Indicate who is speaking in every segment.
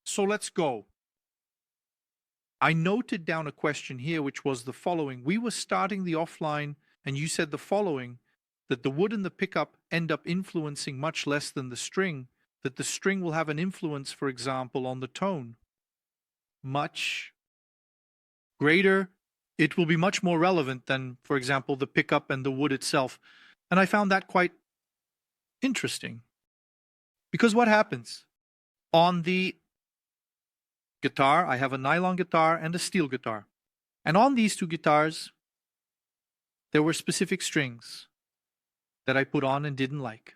Speaker 1: So let's go. I noted down a question here, which was the following. We were starting the offline, and you said the following, that the wood and the pickup end up influencing much less than the string, that the string will have an influence, for example, on the tone. Much greater. It will be much more relevant than, for example, the pickup and the wood itself. And I found that quite interesting. Because what happens? On the guitar, I have a nylon guitar and a steel guitar. And on these two guitars, there were specific strings that I put on and didn't like.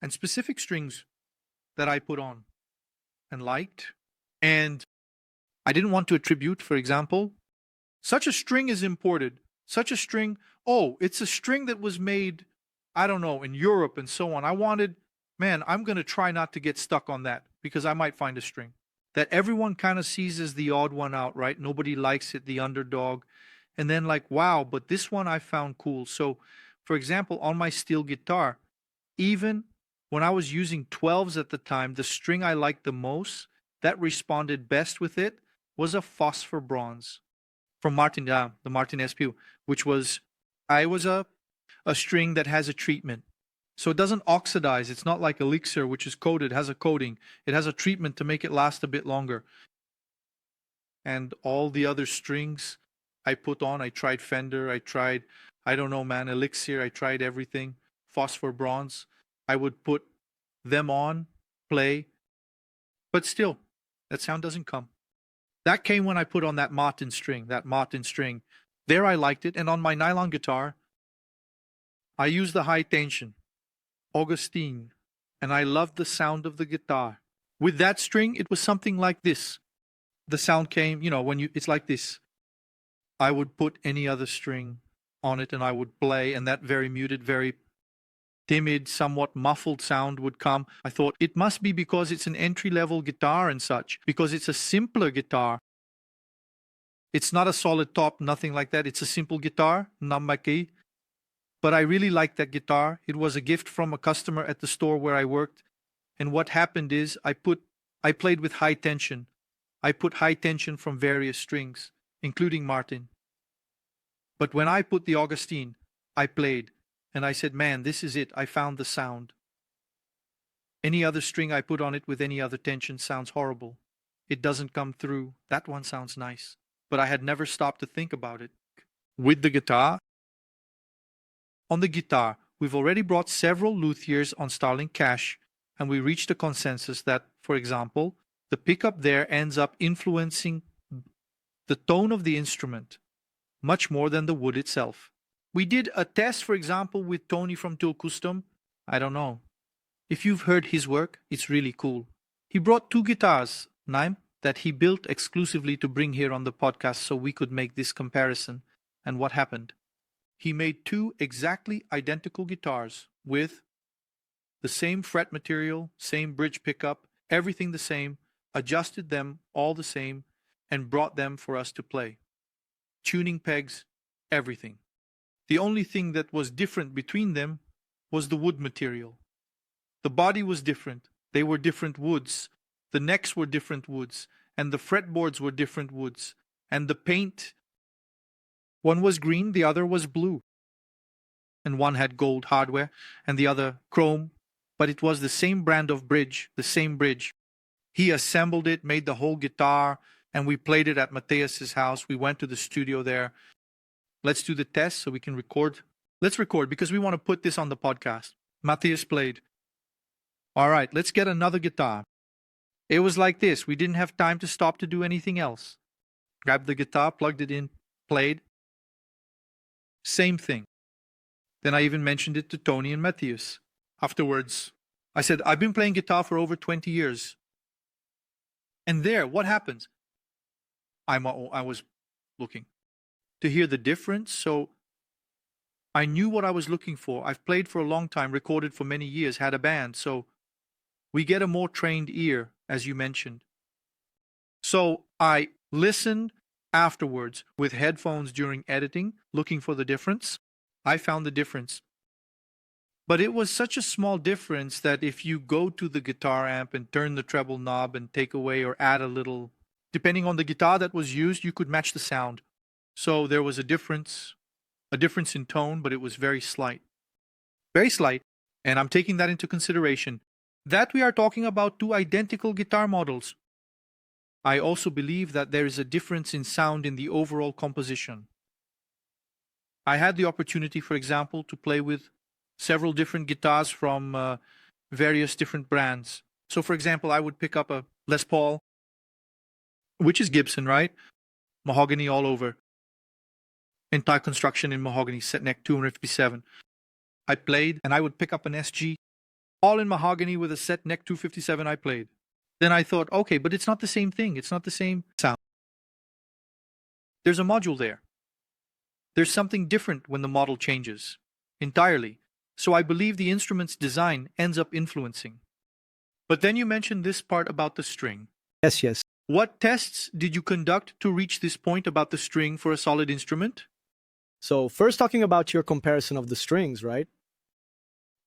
Speaker 1: And specific strings that I put on and liked. And I didn't want to attribute, for example, such a string is imported. Such a string, oh, it's a string that was made, I don't know, in Europe and so on. I wanted, man, I'm going to try not to get stuck on that because I might find a string that everyone kind of sees as the odd one out, right? Nobody likes it, the underdog. And then like, wow, but this one I found cool. So, for example, on my steel guitar, even when I was using 12s at the time, the string I liked the most, that responded best with it, was a phosphor bronze from Martin, the Martin SPU, which was, a string that has a treatment. So it doesn't oxidize. It's not like Elixir, which is coated, has a coating. It has a treatment to make it last a bit longer. And all the other strings I put on, I tried Fender, I tried, I don't know, man, Elixir, I tried everything. Phosphor bronze. I would put them on, play, but still, that sound doesn't come. That came when I put on that Martin string, There I liked it, and on my nylon guitar, I used the high tension, Augustine, and I loved the sound of the guitar. With that string, it was something like this. The sound came, it's like this. I would put any other string on it and I would play, and that very muted, very timid, somewhat muffled sound would come. I thought it must be because it's an entry-level guitar and such, because it's a simpler guitar. It's not a solid top, nothing like that. It's a simple guitar, Namaki. But I really liked that guitar. It was a gift from a customer at the store where I worked. And what happened is I played with high tension. I put high tension from various strings, including Martin. But when I put the Augustine, I played. And I said, man, this is it. I found the sound. Any other string I put on it with any other tension sounds horrible. It doesn't come through. That one sounds nice. But I had never stopped to think about it. With the guitar, on the guitar, we've already brought several Luthiers on Starling Cast, and we reached a consensus that, for example, the pickup there ends up influencing the tone of the instrument much more than the wood itself. We did a test, for example, with Tony from Tool Custom. I don't know. If you've heard his work, it's really cool. He brought two guitars, Naim, that he built exclusively to bring here on the podcast so we could make this comparison. And what happened? He made two exactly identical guitars with the same fret material, same bridge pickup, everything the same, adjusted them all the same, and brought them for us to play. Tuning pegs, everything. The only thing that was different between them was the wood material. The body was different. They were different woods. The necks were different woods. And the fretboards were different woods. And the paint, one was green, the other was blue. And one had gold hardware, and the other chrome. But it was the same brand of bridge, the same bridge. He assembled it, made the whole guitar, and we played it at Mateus's house. We went to the studio there. Let's do the test so we can record. Let's record because we want to put this on the podcast. Mateus played. All right, let's get another guitar. It was like this. We didn't have time to stop to do anything else. Grabbed the guitar, plugged it in, played. Same thing. Then I even mentioned it to Tony and Mateus. Afterwards, I said, I've been playing guitar for over 20 years. And there, what happens? I was looking to hear the difference, so I knew what I was looking for. I've played for a long time, recorded for many years, had a band, so we get a more trained ear, as you mentioned. So I listened afterwards with headphones during editing, looking for the difference. I found the difference. But it was such a small difference that if you go to the guitar amp and turn the treble knob and take away or add a little, depending on the guitar that was used, you could match the sound. So there was a difference in tone, but it was very slight. Very slight. And I'm taking that into consideration. That we are talking about two identical guitar models. I also believe that there is a difference in sound in the overall composition. I had the opportunity, for example, to play with several different guitars from various different brands. So, for example, I would pick up a Les Paul, which is Gibson, right? Mahogany all over. Entire construction in mahogany, set neck 257. I played, and I would pick up an SG, all in mahogany with a set neck 257 I played. Then I thought, okay, but it's not the same thing. It's not the same sound. There's a module there. There's something different when the model changes. Entirely. So I believe the instrument's design ends up influencing. But then you mentioned this part about the string.
Speaker 2: Yes.
Speaker 1: What tests did you conduct to reach this point about the string for a solid instrument?
Speaker 2: So first talking about your comparison of the strings, right?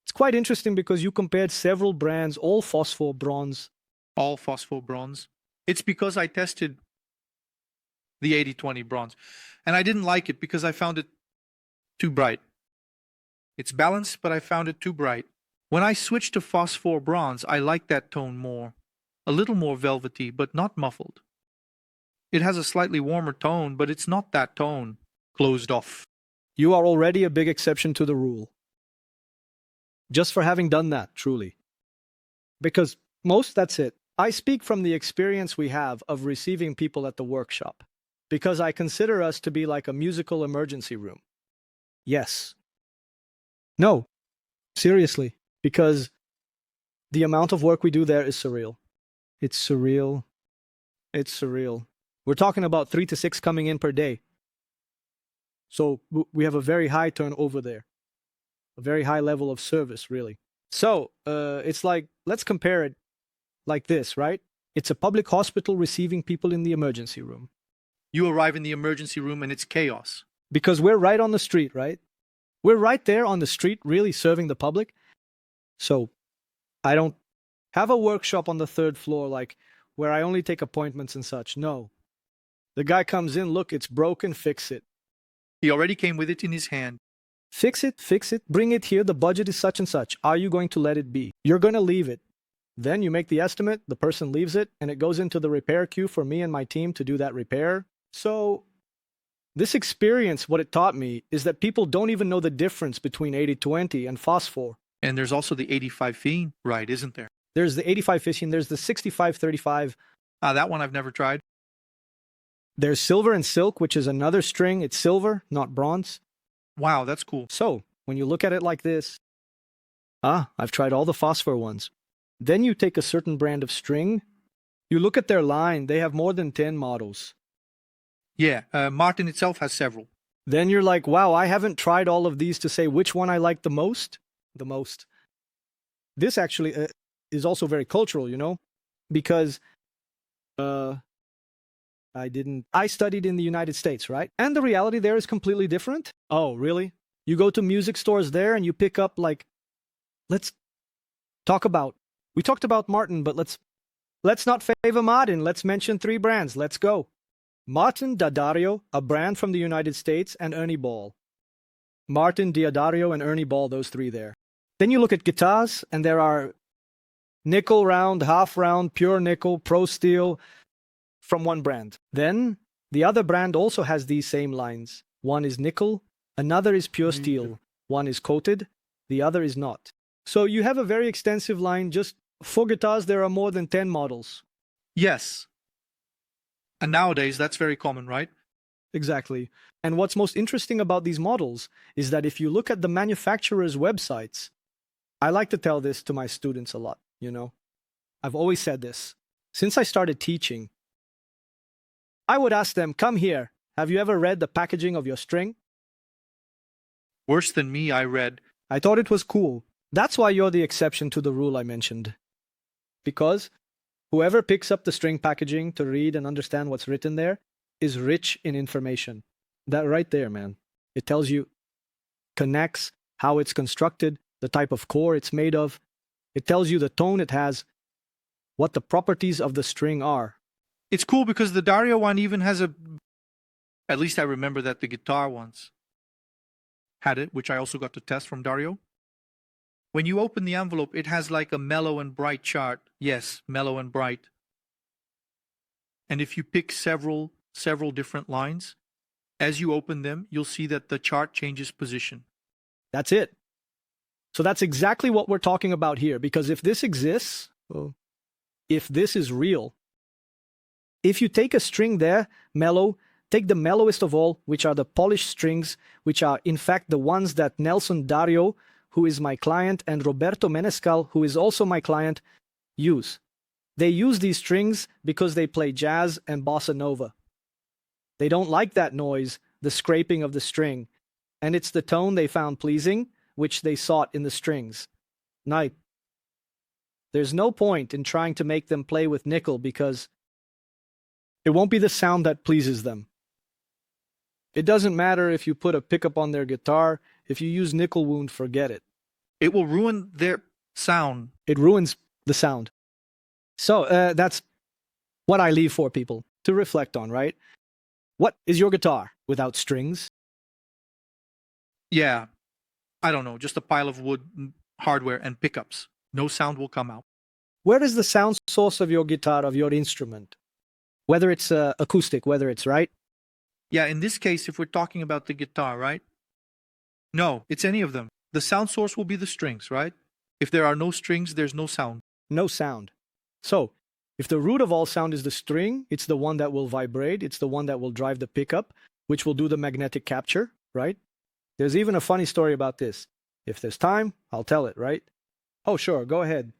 Speaker 2: It's quite interesting because you compared several brands, all phosphor bronze.
Speaker 1: All phosphor bronze. It's because I tested the 80-20 bronze. And I didn't like it because I found it too bright. It's balanced, but I found it too bright. When I switched to phosphor bronze, I like that tone more. A little more velvety, but not muffled. It has a slightly warmer tone, but it's not that tone. Closed off.
Speaker 2: You are already a big exception to the rule. Just for having done that, truly. Because that's it. I speak from the experience we have of receiving people at the workshop. Because I consider us to be like a musical emergency room. Yes. No. Seriously. Because the amount of work we do there is surreal. It's surreal. It's surreal. We're talking about 3 to 6 coming in per day. So we have a very high turnover there. A very high level of service, really. So it's like, let's compare it like this, right? It's a public hospital receiving people in the emergency room.
Speaker 1: You arrive in the emergency room and it's chaos.
Speaker 2: Because we're right on the street, right? We're right there on the street, really serving the public. So I don't have a workshop on the 3rd floor, like where I only take appointments and such. No. The guy comes in, look, it's broken, fix it.
Speaker 1: He already came with it in his hand.
Speaker 2: Fix it, bring it here, the budget is such and such. Are you going to let it be? You're going to leave it. Then you make the estimate, the person leaves it, and it goes into the repair queue for me and my team to do that repair. So this experience, what it taught me, is that people don't even know the difference between 80-20 and phosphor.
Speaker 1: And there's also the 85-15, right, isn't there?
Speaker 2: There's the 85-15, there's the 65-35.
Speaker 1: That one I've never tried.
Speaker 2: There's silver and silk, which is another string. It's silver, not bronze.
Speaker 1: Wow, that's cool.
Speaker 2: So, when you look at it like this, I've tried all the phosphor ones. Then you take a certain brand of string. You look at their line, they have more than 10 models.
Speaker 1: Yeah, Martin itself has several.
Speaker 2: Then you're like, wow, I haven't tried all of these to say which one I like the most. The most. This actually is also very cultural, you know, because I studied in the United States, right? And the reality there is completely different. Oh, really? You go to music stores there and you pick up like, we talked about Martin, but let's not favor Martin. Let's mention 3 brands. Let's go. Martin D'Addario, a brand from the United States, and Ernie Ball. Martin D'Addario and Ernie Ball, those 3 there. Then you look at guitars, and there are nickel round, half round, pure nickel, pro steel, from one brand. Then the other brand also has these same lines. One is nickel, another is pure steel. One is coated, the other is not. So you have a very extensive line. Just for guitars, there are more than 10 models.
Speaker 1: Yes. And nowadays, that's very common, right?
Speaker 2: Exactly. And what's most interesting about these models is that if you look at the manufacturers' websites, I like to tell this to my students a lot, you know. I've always said this. Since I started teaching, I would ask them, come here, have you ever read the packaging of your string?
Speaker 1: Worse than me, I read.
Speaker 2: I thought it was cool. That's why you're the exception to the rule I mentioned. Because whoever picks up the string packaging to read and understand what's written there is rich in information. That right there, man. It tells you, connects, how it's constructed, the type of core it's made of. It tells you the tone it has, what the properties of the string are.
Speaker 1: It's cool because the Dario one even has at least I remember that the guitar ones had it, which I also got to test from Dario. When you open the envelope, it has like a mellow and bright chart. Yes, mellow and bright. And if you pick several different lines, as you open them, you'll see that the chart changes position.
Speaker 2: That's it. So that's exactly what we're talking about here, because if this exists, well, if this is real, if you take a string there, mellow, take the mellowest of all, which are the polished strings, which are in fact the ones that Nelson Dario, who is my client, and Roberto Menescal, who is also my client, use. They use these strings because they play jazz and bossa nova. They don't like that noise, the scraping of the string, and it's the tone they found pleasing, which they sought in the strings. Now, there's no point in trying to make them play with nickel because it won't be the sound that pleases them. It doesn't matter if you put a pickup on their guitar. If you use nickel wound, forget it.
Speaker 1: It will ruin their sound.
Speaker 2: It ruins the sound. So that's what I leave for people to reflect on, right? What is your guitar without strings?
Speaker 1: Yeah, I don't know, just a pile of wood, hardware, and pickups. No sound will come out.
Speaker 2: Where is the sound source of your guitar, of your instrument? Whether it's acoustic, whether it's right?
Speaker 1: Yeah, in this case, if we're talking about the guitar, right? No, it's any of them. The sound source will be the strings, right? If there are no strings, there's no sound.
Speaker 2: No sound. So, if the root of all sound is the string, it's the one that will vibrate, it's the one that will drive the pickup, which will do the magnetic capture, right? There's even a funny story about this. If there's time, I'll tell it, right? Oh, sure, go ahead.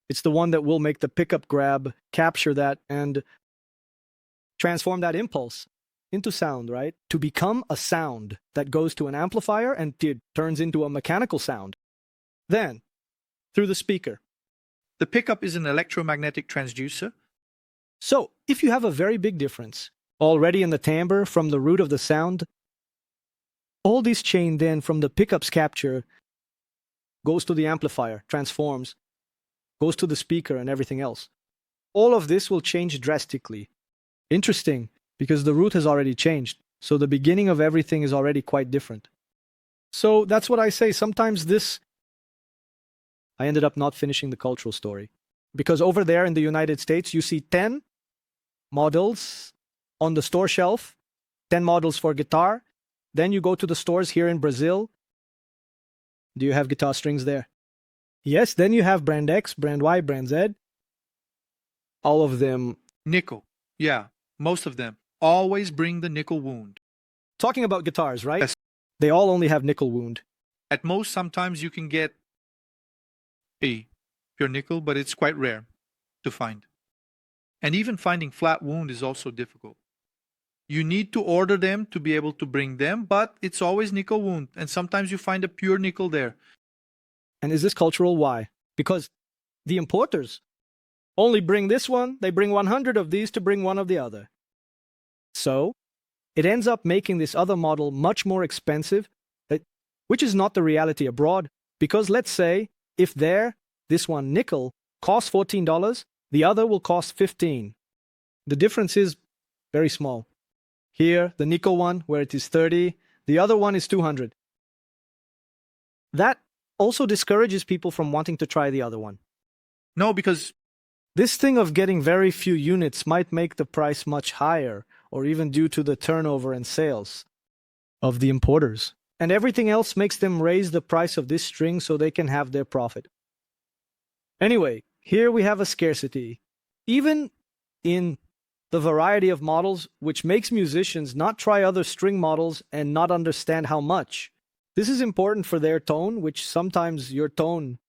Speaker 2: It's the one that will make the pickup grab, capture that, and transform that impulse into sound, right? To become a sound that goes to an amplifier and turns into a mechanical sound. Then, through the speaker.
Speaker 1: The pickup is an electromagnetic transducer.
Speaker 2: So, if you have a very big difference already in the timbre from the root of the sound, all this chain then from the pickup's capture goes to the amplifier, transforms, goes to the speaker and everything else. All of this will change drastically. Interesting, because the root has already changed, so the beginning of everything is already quite different. So that's what I say. Sometimes I ended up not finishing the cultural story. Because over there in the United States, you see 10 models on the store shelf, 10 models for guitar. Then you go to the stores here in Brazil. Do you have guitar strings there? Yes, then you have brand X, brand Y, brand Z. All of them.
Speaker 1: Nickel. Yeah, most of them. Always bring the nickel wound.
Speaker 2: Talking about guitars, right?
Speaker 1: Yes.
Speaker 2: They all only have nickel wound.
Speaker 1: At most, sometimes you can get a pure nickel, but it's quite rare to find. And even finding flat wound is also difficult. You need to order them to be able to bring them, but it's always nickel wound, and sometimes you find a pure nickel there.
Speaker 2: And is this cultural? Why? Because the importers only bring this one, they bring 100 of these to bring one of the other. So, it ends up making this other model much more expensive, which is not the reality abroad, because let's say, if this one nickel costs $14, the other will cost $15. The difference is very small. Here, the nickel one, where it is $30, the other one is $200. That also discourages people from wanting to try the other one.
Speaker 1: No, because
Speaker 2: this thing of getting very few units might make the price much higher, or even due to the turnover and sales of the importers. And everything else makes them raise the price of this string so they can have their profit. Anyway, here we have a scarcity. Even in the variety of models, which makes musicians not try other string models and not understand how much. This is important for their tone, which sometimes your tone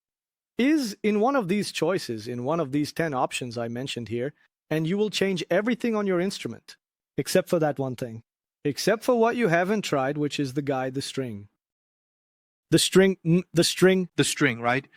Speaker 2: is in one of these choices, in one of these 10 options I mentioned here, and you will change everything on your instrument, except for that one thing. Except for what you haven't tried, which is the string. The string,
Speaker 1: right?